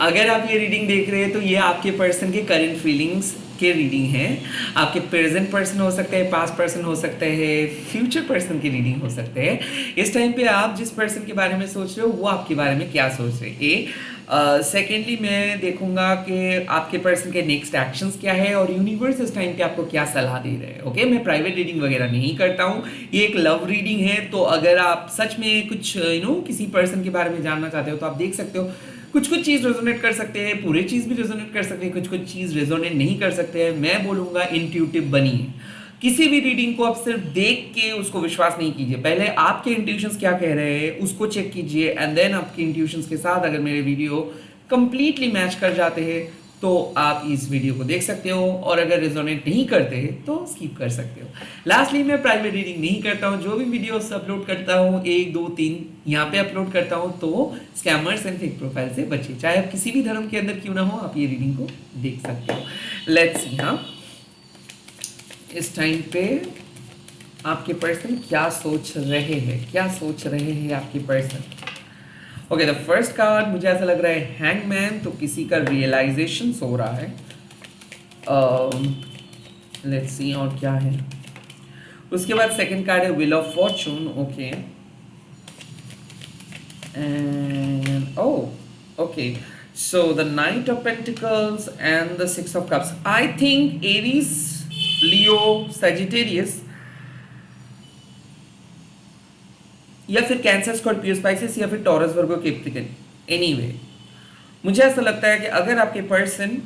अगर आप ये रीडिंग देख रहे हैं तो ये आपके पर्सन के करंट फीलिंग्स के रीडिंग है। आपके प्रेजेंट पर्सन हो सकते हैं, पास्ट पर्सन हो सकते हैं, फ्यूचर पर्सन की रीडिंग हो सकते हैं। इस टाइम पे आप जिस पर्सन के बारे में सोच रहे हो वो आपके बारे में क्या सोच रहे हैं। सेकेंडली मैं देखूंगा कि आपके पर्सन के नेक्स्ट एक्शंस क्या है और यूनिवर्स इस टाइम पे आपको क्या सलाह दे रहे हैं। ओके, मैं प्राइवेट रीडिंग वगैरह नहीं करता हूँ, ये एक लव रीडिंग है। तो अगर आप सच में कुछ किसी पर्सन के बारे में जानना चाहते हो तो आप देख सकते हो। कुछ कुछ चीज़ रेजोनेट कर सकते हैं, पूरी चीज़ भी रेजोनेट कर सकते हैं, कुछ कुछ चीज़ रेजोनेट नहीं कर सकते हैं। मैं बोलूँगा इंट्यूटिव बनिए। किसी भी रीडिंग को आप सिर्फ देख के उसको विश्वास नहीं कीजिए, पहले आपके इंट्यूशंस क्या कह रहे हैं उसको चेक कीजिए एंड देन आपके इंट्यूशंस के साथ अगर मेरे वीडियो कंप्लीटली मैच कर जाते हैं तो आप इस वीडियो को देख सकते हो, और अगर रेजोनेट नहीं करते तो स्किप कर सकते हो। लास्टली मैं प्राइवेट रीडिंग नहीं करता हूँ, जो भी वीडियोस अपलोड करता हूँ 1 2 3 यहाँ पे अपलोड करता हूँ, तो स्कैमर्स एंड फेक प्रोफाइल से बचिए। चाहे आप किसी भी धर्म के अंदर क्यों ना हो, आप ये रीडिंग को देख सकते हो। लेट्स सी हाँ इस टाइम पे आपके पर्सन क्या सोच रहे हैं, क्या सोच रहे हैं आपके person. Okay, the first card मुझे ऐसा लग रहा है हैंगमैन, तो किसी का रियलाइजेशन हो रहा है। लेट्स सी और क्या है। उसके बाद सेकंड कार्ड है wheel of Fortune. Okay and okay, so the night of pentacles and the 6 of cups. I think Aries, Leo, Sagittarius या फिर कैंसर, स्कॉर्पियो, स्पाइसेस या फिर टॉरस, वर्गो, कैप्रिकॉर्न। एनीवे मुझे ऐसा लगता है कि अगर आपके पर्सन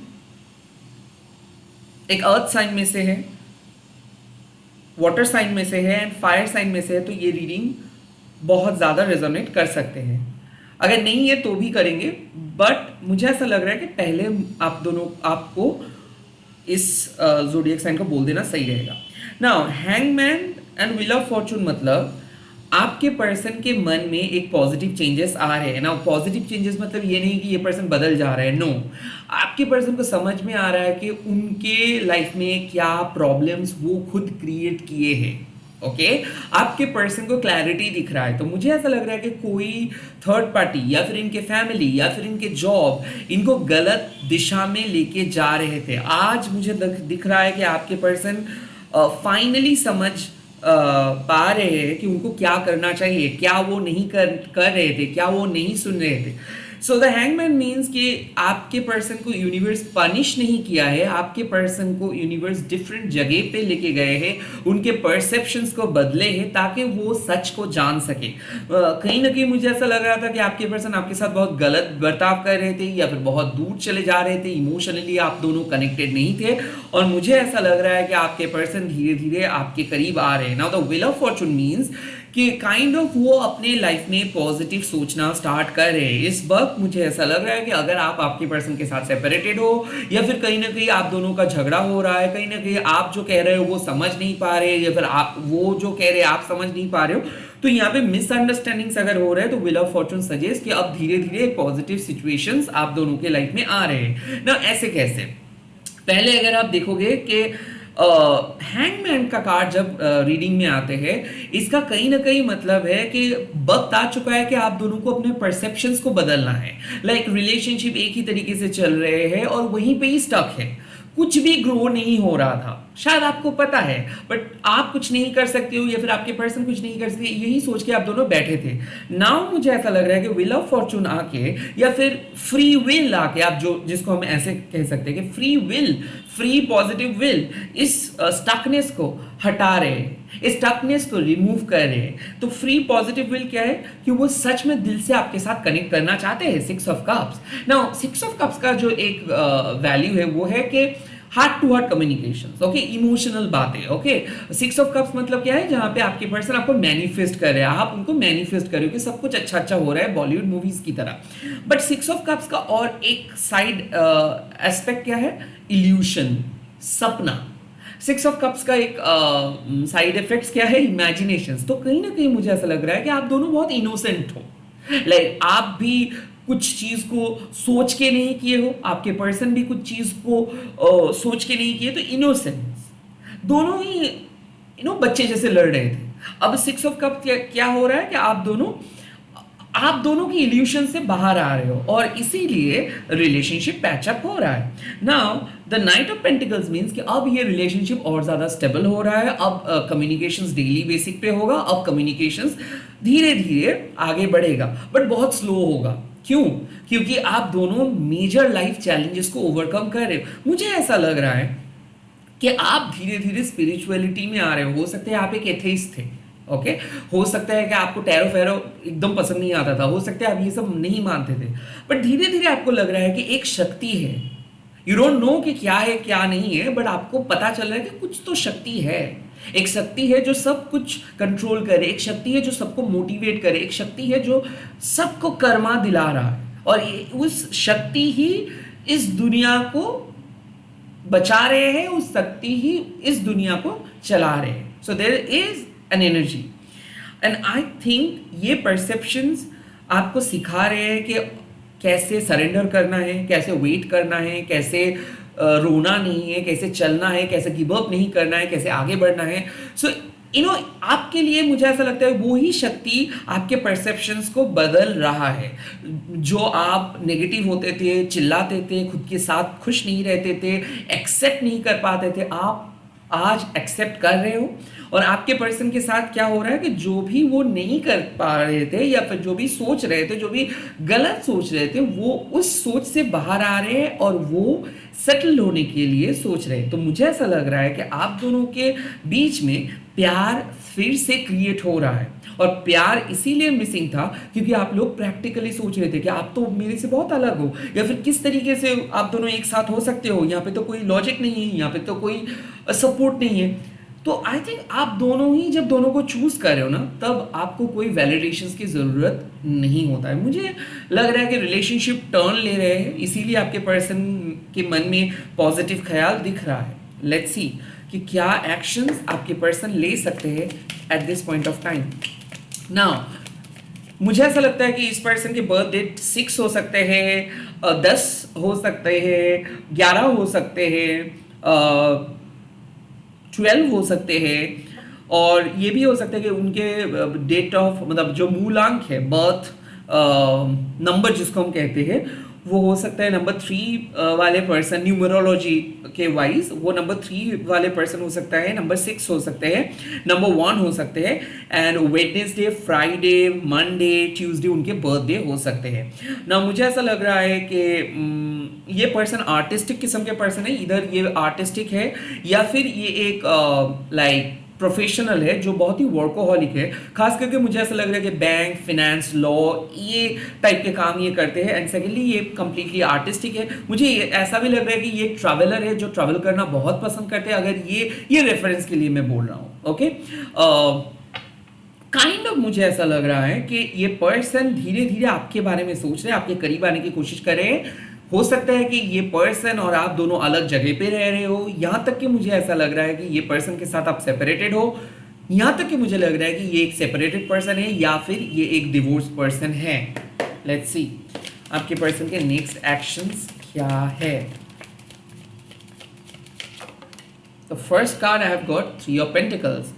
एक अर्थ साइन में से है, वाटर साइन में से है एंड फायर साइन में से है तो ये रीडिंग बहुत ज़्यादा रेजोनेट कर सकते हैं। अगर नहीं है तो भी करेंगे, बट मुझे ऐसा लग रहा है कि पहले आप दोनों आपको इस ज़ोडिएक साइन को बोल देना सही रहेगा। Now hangman and wheel of Fortune मतलब आपके पर्सन के मन में एक पॉजिटिव चेंजेस आ रहे हैं ना। पॉजिटिव चेंजेस मतलब ये नहीं कि ये पर्सन बदल जा रहा है, नो। आपके पर्सन को समझ में आ रहा है कि उनके लाइफ में क्या प्रॉब्लम्स वो खुद क्रिएट किए हैं। ओके, आपके पर्सन को क्लैरिटी दिख रहा है। तो मुझे ऐसा लग रहा है कि कोई थर्ड पार्टी या फिर इनके फैमिली या फिर इनके जॉब इनको गलत दिशा में लेके जा रहे थे। आज मुझे दिख रहा है कि आपके पर्सन फाइनली समझ पा रहे हैं कि उनको क्या करना चाहिए, क्या वो नहीं कर रहे थे, क्या वो नहीं सुन रहे थे। सो द हैंगमैन मीन्स कि आपके पर्सन को यूनिवर्स पनिश नहीं किया है, आपके पर्सन को यूनिवर्स डिफरेंट जगह पे लेके गए हैं, उनके परसेप्शंस को बदले हैं ताकि वो सच को जान सके। कहीं ना कहीं मुझे ऐसा लग रहा था कि आपके पर्सन आपके साथ बहुत गलत बर्ताव कर रहे थे या फिर बहुत दूर चले जा रहे थे, इमोशनली आप दोनों कनेक्टेड नहीं थे, और मुझे ऐसा लग रहा है कि आपके पर्सन धीरे धीरे आपके करीब आ रहे हैं। Now the wheel of Fortune means कि काइंड ऑफ वो अपने लाइफ में पॉजिटिव सोचना स्टार्ट कर रहे हैं। इस वक्त मुझे ऐसा लग रहा है कि अगर आप आपके पर्सन के साथ सेपरेटेड हो या फिर कहीं ना कहीं आप दोनों का झगड़ा हो रहा है, कहीं ना कहीं आप जो कह रहे हो वो समझ नहीं पा रहे या फिर आप वो जो कह रहे हैं आप समझ नहीं पा रहे हो, तो यहाँ पे मिसअंडरस्टैंडिंग्स अगर हो रहे हैं तो व्हील ऑफ फॉर्चून सजेस्ट कि अब धीरे धीरे पॉजिटिव सिचुएशंस आप दोनों के लाइफ में आ रहे हैं ना। ऐसे कैसे, पहले अगर आप देखोगे कि हैंगमैन का कार्ड जब रीडिंग में आते हैं, इसका कहीं ना कहीं मतलब है कि वक्त आ चुका है कि आप दोनों को अपने परसेप्शंस को बदलना है। लाइक रिलेशनशिप एक ही तरीके से चल रहे हैं और वहीं पे ही स्टक है, कुछ भी ग्रो नहीं हो रहा था, शायद आपको पता है, बट आप कुछ नहीं कर सकते हो या फिर आपके पर्सन कुछ नहीं कर सकते, यही सोच के आप दोनों बैठे थे। नाउ मुझे ऐसा लग रहा है कि व्हील ऑफ फॉर्चून आके या फिर फ्री विल आके, आप जो जिसको हम ऐसे कह सकते हैं कि free will, free positive will, इस स्टकनेस को हटा रहे हैं, इस स्टकनेस को रिमूव कर रहे हैं। तो फ्री पॉजिटिव विल क्या है कि वो सच में दिल से आपके साथ कनेक्ट करना चाहते हैं। 6 of cups. Now 6 of cups का जो एक वैल्यू है वो है कि heart to heart communication, okay, emotional बातें। ओके, 6 ऑफ कप्स मतलब क्या है, जहां पे आपके पर्सन आपको मैनिफेस्ट कर रहे हैं, आप उनको मैनिफेस्ट कर रहे हो कि सब कुछ अच्छा अच्छा हो रहा है बॉलीवुड मूवीज की तरह। बट 6 ऑफ कप्स का और एक साइड एस्पेक्ट क्या है, इल्यूशन, सपना। 6 ऑफ कप्स का एक साइड इफेक्ट्स क्या है, इमेजिनेशंस। तो कहीं ना कहीं मुझे ऐसा लग रहा है कि आप दोनों बहुत इनोसेंट हो, लाइक आप भी कुछ चीज को सोच के नहीं किए हो, आपके पर्सन भी कुछ चीज को सोच के नहीं किए, तो इनोसेंस, दोनों ही बच्चे जैसे लड़ रहे थे। अब 6 ऑफ कप क्या हो रहा है कि आप दोनों आप दोनों की इल्यूशन से बाहर आ रहे हो और इसीलिए रिलेशनशिप पैचअप हो रहा है. Now the night of pentacles means कि अब ये रिलेशनशिप और ज़्यादा स्टेबल हो रहा है. अब कम्युनिकेशंस डेली बेसिक पे होगा. अब कम्युनिकेशंस धीरे धीरे आगे बढ़ेगा बट बहुत स्लो होगा. क्यों? क्योंकि आप दोनों मेजर लाइफ चैलेंजेस को ओवरकम कर रहे हो. मुझे ऐसा लग रहा है कि आप धीरे धीरे स्पिरिचुअलिटी में आ रहे हो सकता है आप एक एथेइस्ट थे. ओके हो सकता है कि आपको टैरो फैरो एकदम पसंद नहीं आता था. हो सकता है आप ये सब नहीं मानते थे बट धीरे धीरे आपको लग रहा है कि एक शक्ति है. यू डोंट नो कि क्या है क्या नहीं है बट आपको पता चल रहा है कि कुछ तो शक्ति है. एक शक्ति है जो सब कुछ कंट्रोल करे. एक शक्ति है जो सबको मोटिवेट करे. एक शक्ति है जो सबको कर्मा दिला रहा है और उस शक्ति ही इस दुनिया को बचा रहे हैं. उस शक्ति ही इस दुनिया को चला रहे हैं. So there is an energy and I think ये परसेप्शंस आपको सिखा रहे हैं कि कैसे सरेंडर करना है, कैसे वेट करना है, कैसे रोना नहीं है, कैसे चलना है, कैसे गिव अप नहीं करना है, कैसे आगे बढ़ना है. सो आपके लिए मुझे ऐसा लगता है वो ही शक्ति आपके परसेप्शंस को बदल रहा है. जो आप नेगेटिव होते थे, चिल्लाते थे, खुद के साथ खुश नहीं रहते थे, एक्सेप्ट नहीं कर पाते थे, आप आज एक्सेप्ट कर रहे हो. और आपके पर्सन के साथ क्या हो रहा है कि जो भी वो नहीं कर पा रहे थे या फिर जो भी सोच रहे थे, जो भी गलत सोच रहे थे, वो उस सोच से बाहर आ रहे हैं और वो सेटल होने के लिए सोच रहे हैं. तो मुझे ऐसा लग रहा है कि आप दोनों के बीच में प्यार फिर से क्रिएट हो रहा है. और प्यार इसीलिए मिसिंग था क्योंकि आप लोग प्रैक्टिकली सोच रहे थे कि आप तो मेरे से बहुत अलग हो या फिर किस तरीके से आप दोनों एक साथ हो सकते हो. यहाँ पे तो कोई लॉजिक नहीं है, यहाँ पे तो कोई सपोर्ट नहीं है. तो आई थिंक आप दोनों ही जब दोनों को चूज कर रहे हो ना तब आपको कोई वैलिडेशंस की ज़रूरत नहीं होता है. मुझे लग रहा है कि रिलेशनशिप टर्न ले रहे हैं इसीलिए आपके पर्सन के मन में पॉजिटिव ख्याल दिख रहा है. लेट्स सी कि क्या एक्शंस आपके पर्सन ले सकते हैं at this point of time. Now मुझे ऐसा लगता है कि इस पर्सन के बर्थ डेट 6 हो सकते हैं, 10 हो सकते हैं, 11 हो सकते हैं, 12 हो सकते हैं और ये भी हो सकता है कि उनके डेट ऑफ मतलब जो मूलांक है बर्थ नंबर जिसको हम कहते हैं वो हो सकता है नंबर 3 वाले पर्सन. न्यूमरोलॉजी के वाइज वो नंबर 3 वाले पर्सन हो सकता है, नंबर 6 हो सकते हैं, नंबर 1 हो सकते हैं and Wednesday, Friday, Monday, Tuesday उनके बर्थडे हो सकते हैं. ना मुझे ऐसा लग रहा है कि ये पर्सन आर्टिस्टिक किस्म के पर्सन है. इधर ये आर्टिस्टिक है या फिर ये एक लाइक प्रोफेशनल है जो बहुत ही वर्कोहॉलिक है. खास करके मुझे ऐसा लग रहा है कि बैंक, फाइनेंस, लॉ ये टाइप के काम ये करते हैं. एंड सेकेंडली ये कम्प्लीटली आर्टिस्टिक है. मुझे ऐसा भी लग रहा है कि ये एक ट्रैवलर है जो ट्रैवल करना बहुत पसंद करते हैं. अगर ये रेफरेंस के लिए मैं बोल रहा हूँ. ओके काइंड ऑफ मुझे ऐसा लग रहा है कि ये पर्सन धीरे धीरे आपके बारे में सोच रहे हैं, आपके करीब आने की कोशिश कर रहे हैं. हो सकता है कि ये पर्सन और आप दोनों अलग जगह पे रह रहे हो. यहाँ तक कि मुझे ऐसा लग रहा है कि ये पर्सन के साथ आप सेपरेटेड हो. यहाँ तक कि मुझे लग रहा है कि ये एक सेपरेटेड पर्सन है या फिर ये एक डिवोर्स पर्सन है. लेट्स सी आपके पर्सन के नेक्स्ट एक्शंस क्या है. The first card I have got 3 of pentacles,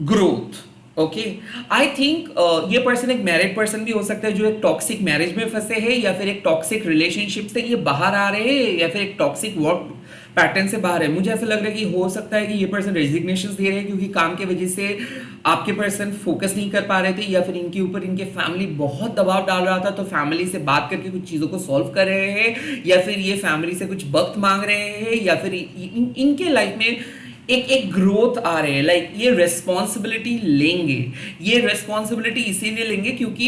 growth. Okay I think ये पर्सन एक मैरिड पर्सन भी हो सकता है जो एक टॉक्सिक मैरिज में फंसे हैं या फिर एक टॉक्सिक रिलेशनशिप से ये बाहर आ रहे हैं या फिर एक टॉक्सिक वर्क पैटर्न से बाहर है. मुझे ऐसा लग रहा है कि हो सकता है कि ये पर्सन रेजिग्नेशन दे रहे हैं क्योंकि काम के वजह से आपके पर्सन फोकस नहीं कर पा रहे थे या फिर इनके ऊपर इनके फैमिली बहुत दबाव डाल रहा था. तो फैमिली से बात करके कुछ चीज़ों को सॉल्व कर रहे हैं या फिर ये फैमिली से कुछ वक्त मांग रहे हैं या फिर इनके लाइफ में एक ग्रोथ आ रहे हैं. लाइक ये रेस्पॉन्सिबिलिटी लेंगे. ये रेस्पॉन्सिबिलिटी इसीलिए लेंगे क्योंकि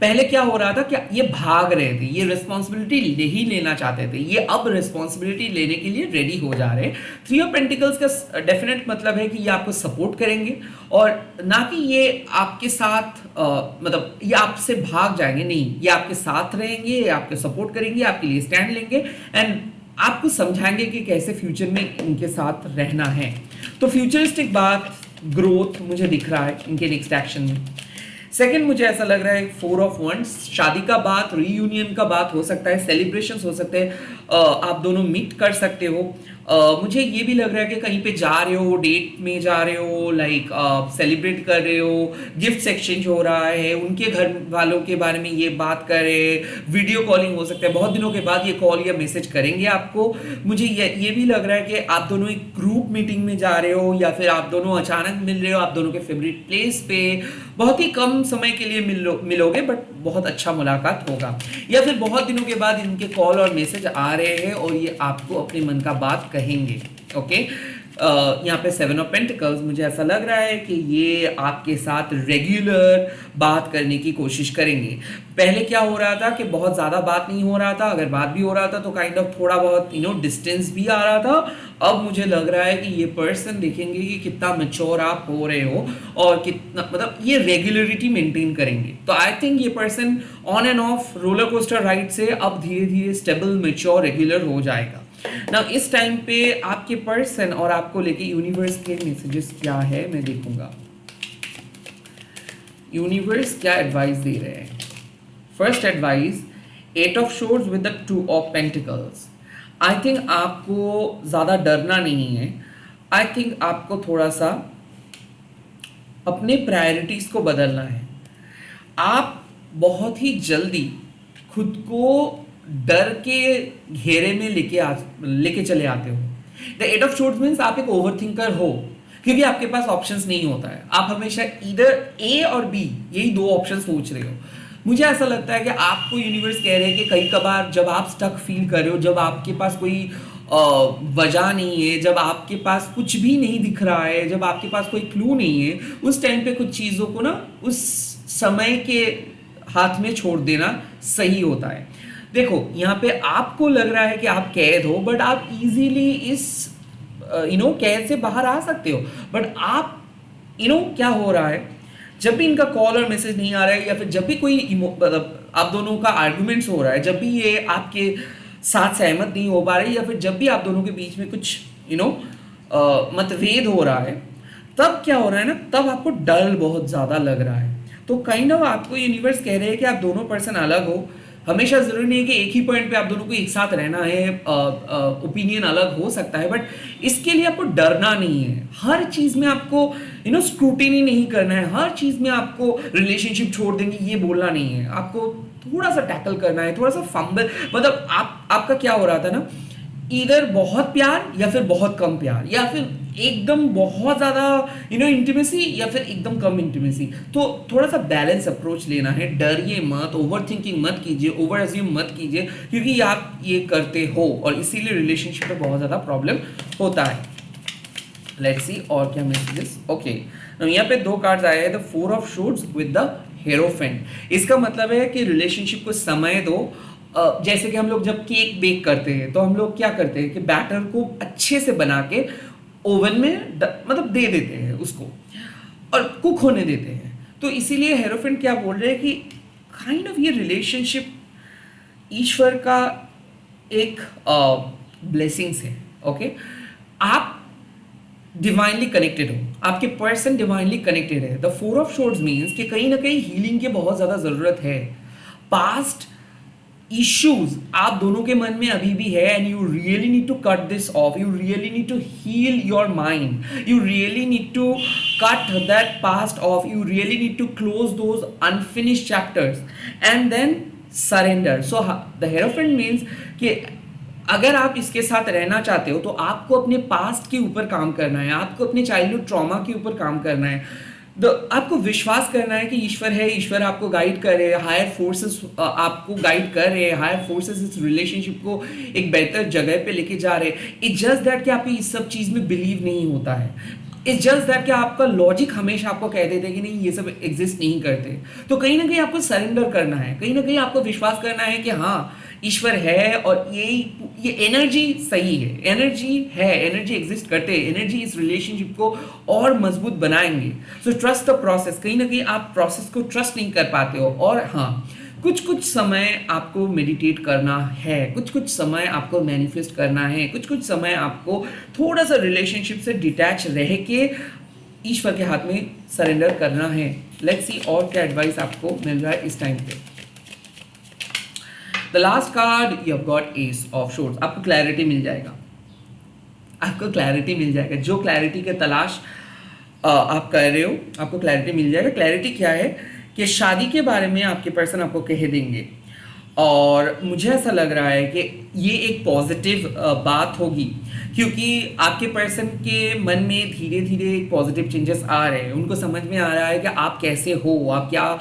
पहले क्या हो रहा था कि ये भाग रहे थे, ये रेस्पॉन्सिबिलिटी ही लेना चाहते थे. ये अब रेस्पॉन्सिबिलिटी लेने के लिए रेडी हो जा रहे हैं. 3 ऑफ पेंटिकल्स का डेफिनेट मतलब है कि ये आपको सपोर्ट करेंगे और ना कि ये आपके साथ मतलब ये आपसे भाग जाएंगे. नहीं, ये आपके साथ रहेंगे, ये आपको सपोर्ट करेंगे, आपके लिए स्टैंड लेंगे एंड आपको समझाएंगे कि कैसे फ्यूचर में इनके साथ रहना है. तो फ्यूचरिस्टिक बात, ग्रोथ मुझे दिख रहा है इनके नेक्स्ट एक्शन में. सेकंड मुझे ऐसा लग रहा है 4 ऑफ वंड्स, शादी का बात, रीयूनियन का बात हो सकता है, सेलिब्रेशंस हो सकते हैं, आप दोनों मीट कर सकते हो. मुझे ये भी लग रहा है कि कहीं पे जा रहे हो, डेट में जा रहे हो, लाइक सेलिब्रेट कर रहे हो, गिफ्ट एक्सचेंज हो रहा है, उनके घर वालों के बारे में ये बात कर रहे हैं, वीडियो कॉलिंग हो सकता है, बहुत दिनों के बाद ये कॉल या मैसेज करेंगे आपको। मुझे ये भी लग रहा है कि आप दोनों एक ग्रुप मीटिंग में जा रहे हो, या फिर आप दोनों अचानक मिल रहे हो आप दोनों के फेवरेट प्लेस पे, बहुत ही कम समय के लिए मिलोगे बट बहुत अच्छा मुलाकात होगा, या फिर बहुत दिनों के बाद इनके कॉल और मैसेज आ रहे हैं और ये आपको अपने मन का बात कहेंगे। ओके, यहाँ पे 7 ऑफ पेंटिकल्स, मुझे ऐसा लग रहा है कि ये आपके साथ रेगुलर बात करने की कोशिश करेंगे। पहले क्या हो रहा था कि बहुत ज़्यादा बात नहीं हो रहा था, अगर बात भी हो रहा था तो काइंड ऑफ थोड़ा बहुत डिस्टेंस भी आ रहा था। अब मुझे लग रहा है कि ये पर्सन देखेंगे कि कितना मैच्योर आप हो रहे हो और कितना, मतलब ये रेगुलरिटी मेंटेन करेंगे। तो आई थिंक ये person on end of roller coaster ride से अब धीरे धीरे स्टेबल, मैच्योर, रेगुलर हो जाएगा ना। इस टाइम पे आपके पर्सन और आपको लेके यूनिवर्स के मैसेजेस क्या है मैं देखूंगा। यूनिवर्स क्या एडवाइस दे रहे हैं। First advice, 8 of swords with the 2 of pentacles. I think आपको ज़्यादा डरना नहीं है। आई थिंक आपको थोड़ा सा अपने प्रायोरिटीज़ को बदलना है। आप बहुत ही जल्दी खुद को डर के घेरे में लेके चले आते हो। द 8 ऑफ शोर्ड्स मीन्स आप एक ओवरथिंकर हो, क्योंकि आपके पास ऑप्शंस नहीं होता है। आप हमेशा इधर ए और बी, यही 2 ऑप्शन सोच रहे हो। मुझे ऐसा लगता है कि आपको यूनिवर्स कह रहे हैं कि कई कबार जब आप स्टक फील कर रहे हो, जब आपके पास कोई वजह नहीं है, जब आपके पास कुछ भी नहीं दिख रहा है, जब आपके पास कोई क्लू नहीं है, उस टाइम पे कुछ चीज़ों को ना उस समय के हाथ में छोड़ देना सही होता है। देखो, यहाँ पे आपको लग रहा है कि आप कैद हो, बट आप इजीली इस कैद से बाहर आ सकते हो। बट आप क्या हो रहा है, जब भी इनका कॉल और मैसेज नहीं आ रहा है, या फिर जब भी कोई मतलब आप दोनों का आर्गुमेंट्स हो रहा है, जब भी ये आपके साथ सहमत नहीं हो पा रहे, या फिर जब भी आप दोनों के बीच में कुछ मतभेद हो रहा है, तब क्या हो रहा है ना, तब आपको डर बहुत ज़्यादा लग रहा है। तो काइंड ऑफ आपको यूनिवर्स कह रहे हैं कि आप दोनों पर्सन अलग हो। हमेशा ज़रूरी नहीं है कि एक ही पॉइंट पे आप दोनों को एक साथ रहना है, ओपिनियन अलग हो सकता है, बट इसके लिए आपको डरना नहीं है। हर चीज़ में आपको स्क्रूटिनी नहीं करना है, हर चीज़ में आपको रिलेशनशिप छोड़ देंगे ये बोलना नहीं है। आपको थोड़ा सा टैकल करना है, थोड़ा सा फंबल, मतलब आपका क्या हो रहा था ना, इधर बहुत प्यार या फिर बहुत कम प्यार, या फिर एकदम बहुत ज़्यादा इंटीमेसी या फिर एकदम कम इंटीमेसी। तो थोड़ा सा बैलेंस अप्रोच लेना है। डरिए मत, ओवर थिंकिंग मत कीजिए, ओवर अज्यूम मत कीजिए, क्योंकि आप ये करते हो और इसीलिए रिलेशनशिप में बहुत ज़्यादा प्रॉब्लम होता है। लेट्स सी और क्या मैसेजेस। ओके, यहाँ पे 2 कार्ड्स आए हैं, the 4 of swords with the hierophant. इसका मतलब है कि रिलेशनशिप को समय दो। जैसे कि हम लोग जब केक बेक करते हैं तो हम लोग क्या करते हैं कि बैटर को अच्छे से बना के ओवन में मतलब दे देते हैं उसको और कुक होने देते हैं। तो इसीलिए हेरोफेंट क्या बोल रहे हैं कि काइंड ऑफ ये रिलेशनशिप ईश्वर का एक ब्लेसिंग्स है। ओके, आप डिवाइनली कनेक्टेड हो, आपके पर्सन डिवाइनली कनेक्टेड है। द 4 ऑफ शोर्ड्स मीन्स कि कहीं ना कहीं हीलिंग की बहुत ज़्यादा ज़रूरत है। पास्ट इश्यूज आप दोनों के मन में अभी भी है, and you really need to cut this off, you really need to heal your mind, you really need to cut that past off, you really need to close those unfinished chapters and then surrender. So the hierophant means कि अगर आप इसके साथ रहना चाहते हो तो आपको अपने पास्ट के ऊपर काम करना है, आपको अपने चाइल्डहुड ट्रॉमा के ऊपर काम करना है। आपको विश्वास करना है कि ईश्वर है, ईश्वर आपको गाइड कर रहे हैं, हायर फोर्सेस आपको गाइड कर रहे हैं, हायर फोर्सेस इस रिलेशनशिप को एक बेहतर जगह पे लेके जा रहे हैं। इट्स जस्ट दैट कि आपको इस सब चीज़ में बिलीव नहीं होता है। इट्स जस्ट दैट कि आपका लॉजिक हमेशा आपको कह देते हैं कि नहीं ये सब एग्जिस्ट नहीं करते। तो कहीं ना कहीं आपको सरेंडर करना है, कहीं ना कहीं आपको विश्वास करना है कि हाँ ईश्वर है और ये एनर्जी सही है, एनर्जी एग्जिस्ट करते हैं, एनर्जी इस रिलेशनशिप को और मजबूत बनाएंगे। So trust the process. कहीं ना कहीं आप प्रोसेस को ट्रस्ट नहीं कर पाते हो, और हाँ कुछ समय आपको मेडिटेट करना है, कुछ समय आपको मैनिफेस्ट करना है, कुछ समय आपको थोड़ा सा रिलेशनशिप से डिटैच रह के ईश्वर के हाथ में सरेंडर करना है। लेट्स सी और क्या एडवाइस आपको मिल रहा है इस टाइम पे। The last card you have got ace of swords. आपको क्लैरिटी मिल जाएगा। आपको क्लैरिटी मिल जाएगा। जो क्लैरिटी की तलाश आप कर रहे हो, आपको क्लैरिटी मिल जाएगा। क्लैरिटी क्या है कि शादी के बारे में आपके पर्सन आपको कह देंगे, और मुझे ऐसा लग रहा है कि ये एक पॉजिटिव बात होगी, क्योंकि आपके पर्सन के मन में धीरे धीरे पॉजिटिव चेंजेस आ रहे हैं। उनको समझ में आ रहा है कि आप कैसे हो, आप क्या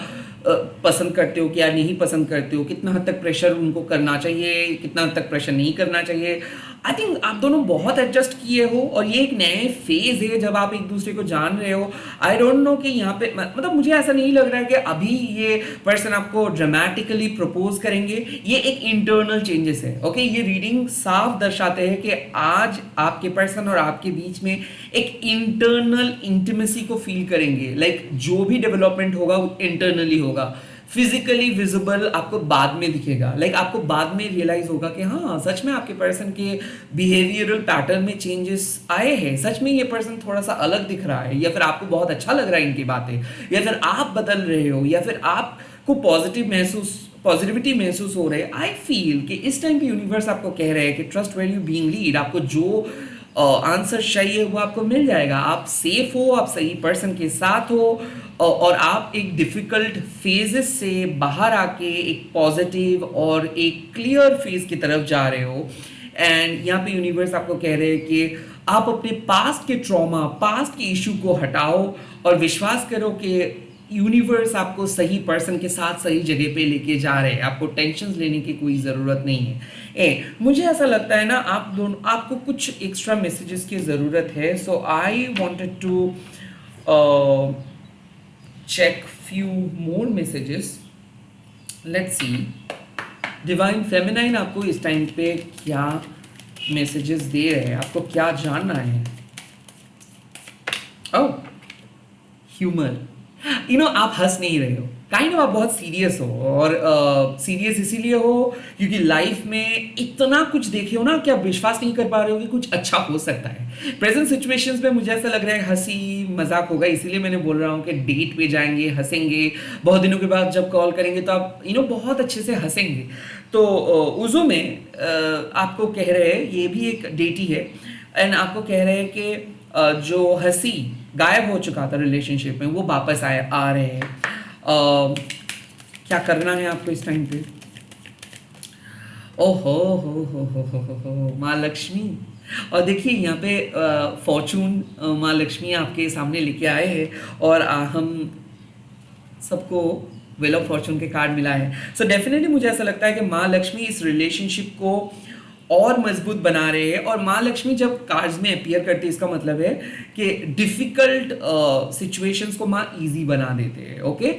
पसंद करते हो, क्या नहीं पसंद करते हो, कितना हद तक प्रेशर उनको करना चाहिए, कितना हद तक प्रेशर नहीं करना चाहिए। आई थिंक आप दोनों बहुत एडजस्ट किए हो, और ये एक नए फेज है जब आप एक दूसरे को जान रहे हो। आई डोंट नो कि यहाँ पे मतलब मुझे ऐसा नहीं लग रहा है कि अभी ये पर्सन आपको ड्रामेटिकली प्रपोज करेंगे। ये एक इंटरनल चेंजेस है। ओके, ये रीडिंग साफ दर्शाते हैं कि आज आपके पर्सन और आपके बीच में एक इंटरनल इंटीमेसी को फील करेंगे। लाइक जो भी डेवलपमेंट होगा वो इंटरनली होगा, फिजिकली विजिबल आपको बाद में दिखेगा। लाइक आपको बाद में रियलाइज होगा कि हाँ, सच में आपके पर्सन के बिहेवियरल पैटर्न में चेंजेस आए हैं, सच में ये पर्सन थोड़ा सा अलग दिख रहा है, या फिर आपको बहुत अच्छा लग रहा है इनकी बातें, या फिर आप बदल रहे हो, या फिर आपको पॉजिटिविटी महसूस हो रहे है। आई फील कि इस टाइम पे यूनिवर्स आपको कह रहे हैं कि ट्रस्ट वैल्यू बीइंग लीड, आपको जो आंसर चाहिए वो आपको मिल जाएगा। आप सेफ हो, आप सही पर्सन के साथ हो, और आप एक डिफिकल्ट फेजेस से बाहर आके एक पॉजिटिव और एक क्लियर फेज की तरफ जा रहे हो। एंड यहाँ पे यूनिवर्स आपको कह रहे हैं कि आप अपने पास्ट के ट्रॉमा, पास्ट के इशू को हटाओ, और विश्वास करो कि यूनिवर्स आपको सही पर्सन के साथ सही जगह पे लेके जा रहे हैं। आपको टेंशन लेने की कोई ज़रूरत नहीं है। मुझे ऐसा लगता है ना, आप दोनों, आपको कुछ एक्स्ट्रा मैसेजेस की ज़रूरत है। So I wanted to check few more messages. Let's see. Divine feminine आपको इस टाइम पे क्या मैसेजेस दे रहे हैं, आपको क्या जानना है? ओह, ह्यूमर। आप हंस नहीं रहे हो, काइंड ऑफ आप बहुत सीरियस हो, और सीरियस इसीलिए हो क्योंकि लाइफ में इतना कुछ देखे हो ना कि आप विश्वास नहीं कर पा रहे हो कि कुछ अच्छा हो सकता है। प्रेजेंट सिचुएशंस में मुझे ऐसा लग रहा है हंसी मजाक होगा, इसीलिए मैंने बोल रहा हूँ कि डेट पे जाएंगे, हंसेंगे, बहुत दिनों के बाद जब कॉल करेंगे तो आप बहुत अच्छे से हंसेंगे। तो उज़ो में आपको कह रहे हैं, ये भी एक डेट ही है, एंड आपको कह रहे हैं कि जो हंसी गायब हो चुका था रिलेशनशिप में वो वापस आ रहे हैं। क्या करना है आपको इस टाइम पे? ओहो हो माँ लक्ष्मी। और देखिए यहाँ पे फॉर्चून माँ लक्ष्मी आपके सामने लेके आए हैं, और हम सबको व्हील ऑफ फॉर्चून के कार्ड मिला है। सो डेफिनेटली मुझे ऐसा लगता है कि माँ लक्ष्मी इस रिलेशनशिप को और मजबूत बना रहे हैं। और माँ लक्ष्मी जब कार्ड्स में अपीयर करती है, इसका मतलब है कि डिफिकल्ट सिचुएशंस को माँ इजी बना देते हैं। ओके,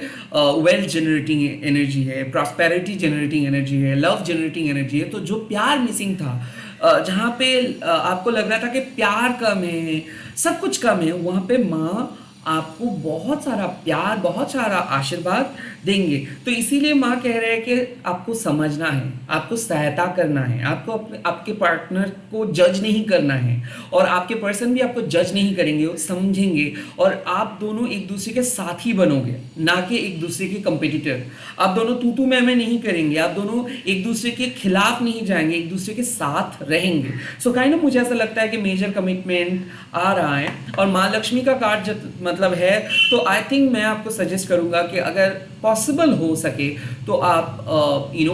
वेल्थ जनरेटिंग एनर्जी है, प्रॉस्पेरिटी जनरेटिंग एनर्जी है, लव जनरेटिंग एनर्जी है। तो जो प्यार मिसिंग था, जहाँ पे आपको लग रहा था कि प्यार कम है, सब कुछ कम है, वहाँ पे माँ आपको बहुत सारा प्यार, बहुत सारा आशीर्वाद देंगे। तो इसीलिए माँ कह रहे हैं कि आपको समझना है, आपको सहायता करना है, आपको आपके पार्टनर को जज नहीं करना है, और आपके पर्सन भी आपको जज नहीं करेंगे, समझेंगे, और आप दोनों एक दूसरे के साथी बनोगे, ना कि एक दूसरे के कंपेटिटर। आप दोनों तू मैं नहीं करेंगे, आप दोनों एक दूसरे के खिलाफ नहीं जाएंगे, एक दूसरे के साथ रहेंगे। सो काइंड ऑफ मुझे ऐसा लगता है कि मेजर कमिटमेंट आ रहा है। और माँ लक्ष्मी का कार्ड मतलब है, तो आई थिंक मैं आपको सजेस्ट करूंगा कि अगर पॉसिबल हो सके तो आप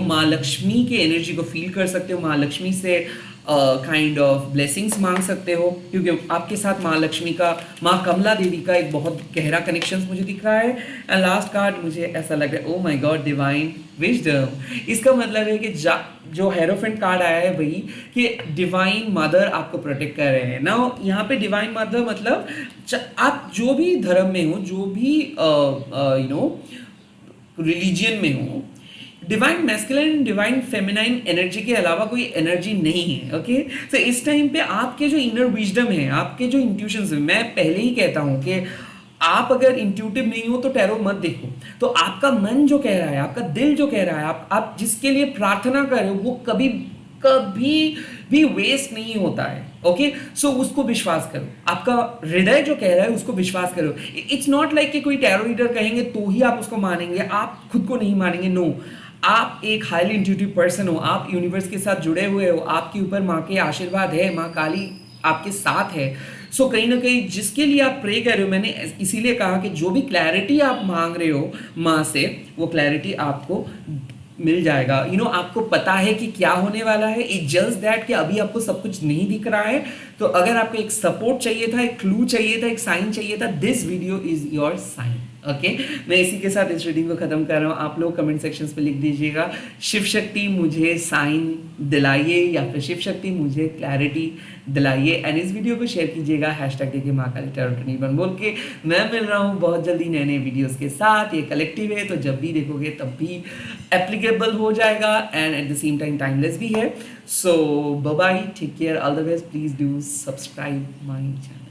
माँ लक्ष्मी के एनर्जी को फील कर सकते हो, माँ लक्ष्मी से काइंड ऑफ ब्लेसिंग्स मांग सकते हो, क्योंकि आपके साथ माँ लक्ष्मी का, माँ कमला देवी का एक बहुत गहरा कनेक्शन मुझे दिख रहा है। एंड लास्ट कार्ड मुझे ऐसा लग रहा है, oh my God, divine wisdom. इसका मतलब है कि जो हेरोफेंट कार्ड आया है वही, कि डिवाइन मदर आपको प्रोटेक्ट कर रहे हैं ना। यहाँ पे डिवाइन मदर मतलब आप जो भी धर्म में हो, जो भी रिलीजियन में हो, divine masculine, divine feminine energy के अलावा कोई एनर्जी नहीं है। ओके, तो इस टाइम पे आपके जो इनर विजडम है, आपके जो इंट्यूशंस है, मैं पहले ही कहता हूँ कि आप अगर इंट्यूटिव नहीं हो तो टैरो मत देखो। तो आपका मन जो कह रहा है, आपका दिल जो कह रहा है, आप जिसके लिए प्रार्थना कर रहे हो, वो कभी कभी भी वेस्ट नहीं होता है। ओके, सो उसको विश्वास करो, आपका हृदय जो कह रहा है उसको विश्वास करो। इट्स नॉट लाइक कि कोई टैरो रीडर कहेंगे तो ही आप उसको मानेंगे, आप खुद को नहीं मानेंगे। नो, आप एक हाईली इंट्यूटिव पर्सन हो, आप यूनिवर्स के साथ जुड़े हुए हो, आपके ऊपर माँ के आशीर्वाद है, माँ काली आपके साथ है। सो कहीं ना कहीं जिसके लिए आप प्रे कर रहे हो, मैंने इसीलिए कहा कि जो भी क्लैरिटी आप मांग रहे हो माँ से, वो क्लैरिटी आपको मिल जाएगा। आपको पता है कि क्या होने वाला है। इट जस्ट दैट कि अभी आपको सब कुछ नहीं दिख रहा है। तो अगर आपको एक सपोर्ट चाहिए था, एक क्लू चाहिए था, एक साइन चाहिए था, this video is your sign. Okay, मैं इसी के साथ इस रीडिंग को खत्म कर रहा हूँ। आप लोग कमेंट सेक्शंस पे लिख दीजिएगा शिव शक्ति मुझे साइन दिलाइए, या फिर शिव शक्ति मुझे क्लैरिटी दिलाइए। एंड इस वीडियो को शेयर कीजिएगा हैशटैग देखिए महाकाली टैरो 21 बोल के। मैं मिल रहा हूँ बहुत जल्दी नए नए वीडियोस के साथ। ये कलेक्टिव है, तो जब भी देखोगे तब भी एप्लीकेबल हो जाएगा and at the same time timeless भी है। So bye bye, take care, all the best. Please do subscribe my channel.